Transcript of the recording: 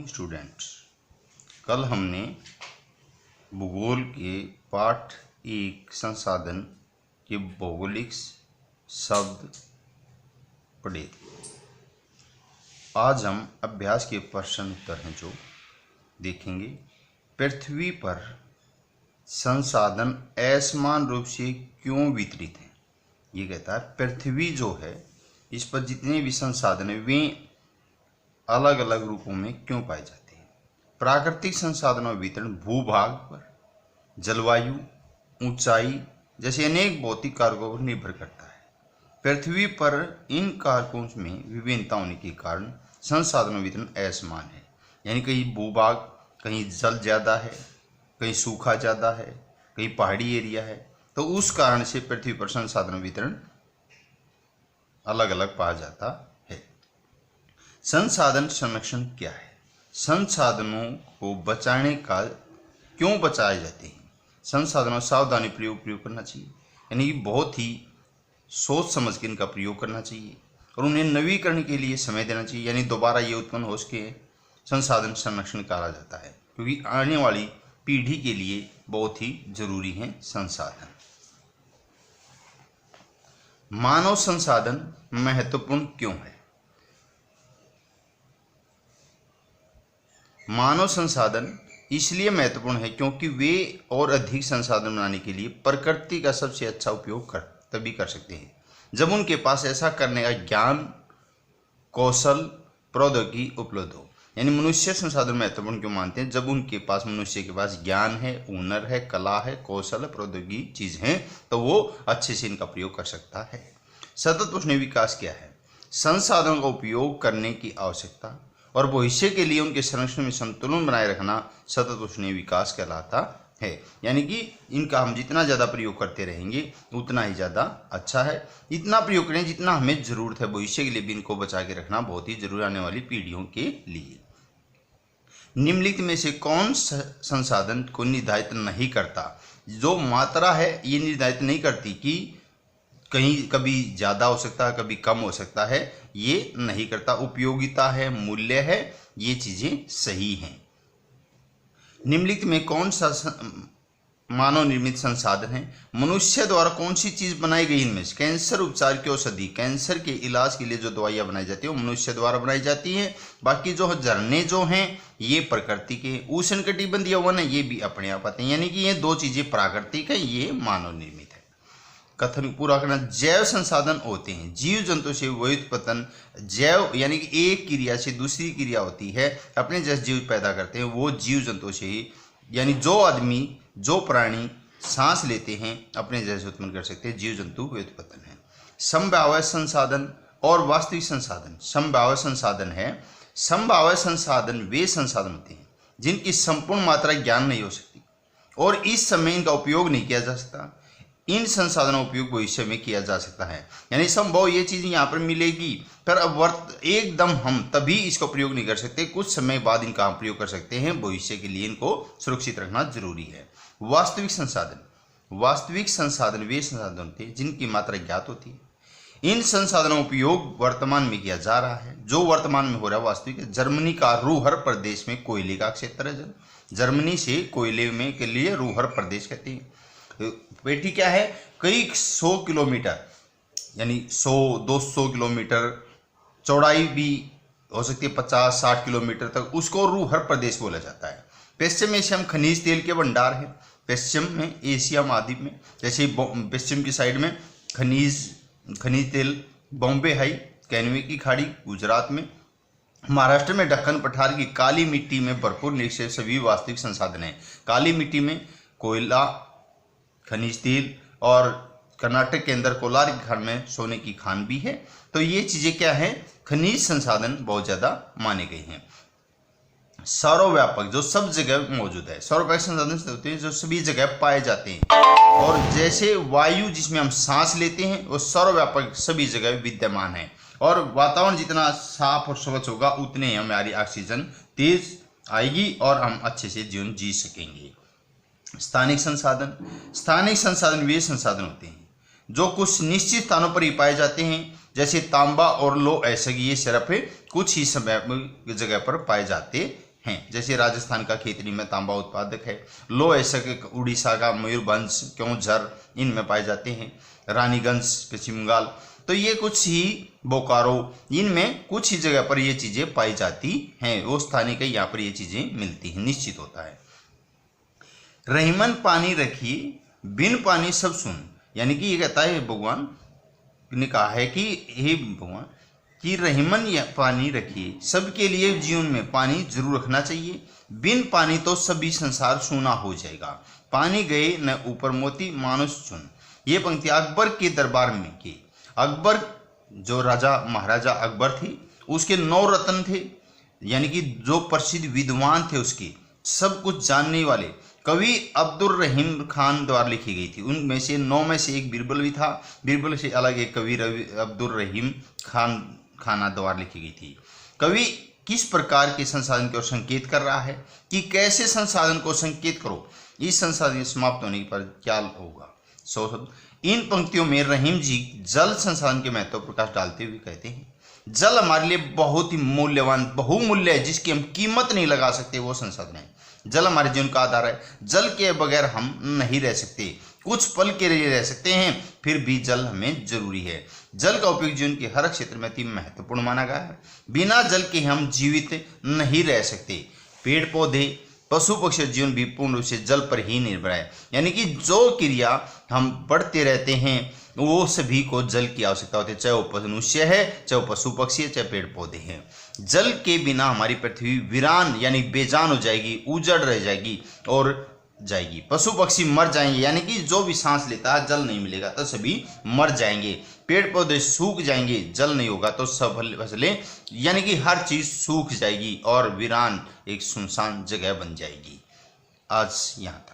Morning students. कल हमने भूगोल के पाठ 1 संसाधन के भौगोलिक शब्द पढ़े थे। आज हम अभ्यास के प्रश्न उत्तर हैं जो देखेंगे। पृथ्वी पर संसाधन असमान रूप से क्यों वितरित हैं? ये कहता है पृथ्वी जो है इस पर जितने भी संसाधन हैं वे अलग अलग रूपों में क्यों पाए जाते हैं। प्राकृतिक संसाधनों वितरण भूभाग पर, जलवायु, ऊंचाई जैसे अनेक भौतिक कारकों पर निर्भर करता है। पृथ्वी पर इन कारकों में विभिन्नता होने के कारण संसाधनों वितरण असमान है। यानी कहीं भूभाग, कहीं जल ज़्यादा है, कहीं सूखा ज़्यादा है, कहीं पहाड़ी एरिया है, तो उस कारण से पृथ्वी पर संसाधनों वितरण अलग अलग पाया जाता है। संसाधन संरक्षण क्या है? संसाधनों को बचाने का क्यों बचाए जाते हैं? संसाधनों सावधानी प्रयोग करना चाहिए, यानी बहुत ही सोच समझ के इनका प्रयोग करना चाहिए और उन्हें नवीकरण के लिए समय देना चाहिए, यानी दोबारा ये उत्पन्न हो सके। संसाधन संरक्षण कहा जाता है क्योंकि आने वाली पीढ़ी के लिए बहुत ही जरूरी है संसाधन। मानव संसाधन महत्वपूर्ण क्यों है? मानव संसाधन इसलिए महत्वपूर्ण है क्योंकि वे और अधिक संसाधन बनाने के लिए प्रकृति का सबसे अच्छा उपयोग तभी कर सकते हैं जब उनके पास ऐसा करने का ज्ञान, कौशल, प्रौद्योगिकी उपलब्ध हो। यानी मनुष्य संसाधन महत्वपूर्ण क्यों मानते हैं? जब उनके पास, मनुष्य के पास ज्ञान है, हुनर है, कला है, कौशल, प्रौद्योगिकी चीज है तो वो अच्छे से इनका प्रयोग कर सकता है। सतत उष्णीय विकास क्या है? संसाधनों का उपयोग करने की आवश्यकता और भविष्य के लिए उनके संरक्षण में संतुलन बनाए रखना सतत उष्णीय विकास कहलाता है। यानी कि इनका हम जितना ज़्यादा प्रयोग करते रहेंगे उतना ही ज़्यादा अच्छा है। इतना प्रयोग करें जितना हमें ज़रूरत है, भविष्य के लिए भी इनको बचा के रखना बहुत ही जरूरी आने वाली पीढ़ियों के लिए। निम्नलिखित में से कौन संसाधन को निर्धारित नहीं करता? जो मात्रा है ये निर्धारित नहीं करती कि कहीं कभी ज़्यादा हो सकता है, कभी कम हो सकता है, ये नहीं करता। उपयोगिता है, मूल्य है, ये चीज़ें सही हैं। निम्नलिखित में कौन सा मानव निर्मित संसाधन है? मनुष्य द्वारा कौन सी चीज़ बनाई गई? इनमें से कैंसर उपचार की औषधि, कैंसर के इलाज के लिए जो दवाइयाँ बनाई जाती है वो मनुष्य द्वारा बनाई जाती हैं। बाकी जो झरने जो हैं ये प्रकृति के, उष्णकटिबंधीय वन है ये भी अपने आप आते हैं। यानी कि ये दो चीज़ें प्राकृतिक है, ये मानव निर्मित है। कथन पूरा करना। जैव संसाधन होते हैं जीव जंतु से व्युत्पन्न। जैव यानी कि एक क्रिया से दूसरी क्रिया होती है, अपने जैसे जीव पैदा करते हैं वो जीव जंतु से ही, यानी जो आदमी, जो प्राणी सांस लेते हैं अपने जैसे उत्पन्न कर सकते हैं, जीव जंतु व्युत्पन्न है। संभाव्य संसाधन और वास्तविक संसाधन। संभाव्य संसाधन है, संभाव्य संसाधन वे संसाधन होते हैं जिनकी संपूर्ण मात्रा ज्ञान नहीं हो सकती और इस समय इनका उपयोग नहीं किया जा सकता। इन संसाधनों का उपयोग भविष्य में किया जा सकता है। यानी संभव ये चीज़ यहाँ पर मिलेगी पर अब एकदम हम तभी इसका प्रयोग नहीं कर सकते, कुछ समय बाद इनका हम प्रयोग कर सकते हैं। भविष्य के लिए इनको सुरक्षित रखना जरूरी है। वास्तविक संसाधन। वास्तविक संसाधन वे संसाधन होते हैं जिनकी मात्रा ज्ञात होती है। इन संसाधनों का उपयोग वर्तमान में किया जा रहा है। जो वर्तमान में हो रहा है वास्तविक है। जर्मनी का रूहर प्रदेश में कोयले का क्षेत्र है। जर्मनी से कोयले में के लिए रूहर प्रदेश कहते हैं। पेटी क्या है? कई 100 किलोमीटर, यानी 100-200 किलोमीटर चौड़ाई भी हो सकती है, 50-60 किलोमीटर तक, उसको रूहर प्रदेश बोला जाता है। पश्चिम एशिया में खनिज तेल के भंडार है। पश्चिम में एशिया महाद्वीप में, जैसे पश्चिम की साइड में खनिज तेल बॉम्बे हाई, कैनवे की खाड़ी गुजरात में, महाराष्ट्र में दक्कन पठार की काली मिट्टी में भरपूर निक्षेप सभी वास्तविक संसाधन है। काली मिट्टी में कोयला, खनिज तेल और कर्नाटक के अंदर कोलार की खान में सोने की खान भी है। तो ये चीजें क्या है? खनिज संसाधन बहुत ज्यादा माने गए हैं। सर्वव्यापक जो सब जगह मौजूद है। सर्वव्यापक संसाधन होते हैं जो सभी जगह पाए जाते हैं और जैसे वायु जिसमें हम सांस लेते हैं वो सर्वव्यापक सभी जगह विद्यमान है और वातावरण जितना साफ और स्वच्छ होगा उतने ही हमारी ऑक्सीजन तेज आएगी और हम अच्छे से जीवन जी सकेंगे। स्थानिक संसाधन। स्थानिक संसाधन वे संसाधन होते हैं जो कुछ निश्चित स्थानों पर ही पाए जाते हैं, जैसे तांबा और लौह अयस्क ये सिर्फ कुछ ही समय जगह पर पाए जाते हैं। जैसे राजस्थान का खेतरी में तांबा उत्पादक है। लौह अयस्क उड़ीसा का मयूरभंज, क्योंझर इनमें पाए जाते हैं। रानीगंज पश्चिम बंगाल। तो ये कुछ ही, बोकारो, इनमें कुछ ही जगह पर ये चीज़ें पाई जाती हैं। वो स्थानीय कहीं यहाँ पर ये चीज़ें मिलती हैं, निश्चित होता है। रहीमन पानी रखिए, बिन पानी सब सुन। यानी कि ये कहता है, भगवान ने कहा है कि हे भगवान कि रहीमन पानी रखिए, सबके लिए जीवन में पानी जरूर रखना चाहिए। बिन पानी तो सभी संसार सूना हो जाएगा। पानी गए न ऊपर मोती मानुष चुन। ये पंक्ति अकबर के दरबार में की। अकबर जो राजा महाराजा अकबर थे, उसके 9 रत्न थे, यानी कि जो प्रसिद्ध विद्वान थे, उसके सब कुछ जानने वाले कवि अब्दुल रहीम खान द्वारा लिखी गई थी। उनमें से 9 में से एक बीरबल भी था। बीरबल से अलग एक कवि अब्दुल रहीम खाना द्वारा लिखी गई थी। कवि किस प्रकार के संसाधन की ओर संकेत कर रहा है कि कैसे संसाधन को संकेत करो, इस संसाधन समाप्त होने पर क्या होगा। 100 शब्द। इन पंक्तियों में रहीम जी जल संसाधन के महत्व पर प्रकाश डालते हुए कहते हैं, जल हमारे लिए बहुत ही मूल्यवान, बहुमूल्य है, जिसकी हम कीमत नहीं लगा सकते, वो संसाधन है। जल हमारे जीवन का आधार है। जल के बगैर हम नहीं रह सकते। कुछ पल के लिए रह सकते हैं, फिर भी जल हमें जरूरी है। जल का उपयोग जीवन के हर क्षेत्र में अति महत्वपूर्ण माना गया है। बिना जल के हम जीवित नहीं रह सकते। पेड़ पौधे, पशु पक्षी जीवन भी पूर्ण रूप से जल पर ही निर्भर है। यानी कि जो क्रिया हम बढ़ते रहते हैं, वो सभी को जल की आवश्यकता होती है, चाहे वो मनुष्य है, चाहे वो पशु पक्षी है, चाहे पेड़ पौधे हैं। जल के बिना हमारी पृथ्वी वीरान यानी बेजान हो जाएगी, उजड़ रह जाएगी और जाएगी। पशु पक्षी मर जाएंगे, यानी कि जो भी सांस लेता है, जल नहीं मिलेगा तो सभी मर जाएंगे। पेड़ पौधे सूख जाएंगे, जल नहीं होगा तो सब फसलें, यानी कि हर चीज सूख जाएगी और वीरान एक सुनसान जगह बन जाएगी। आज यहाँ तक।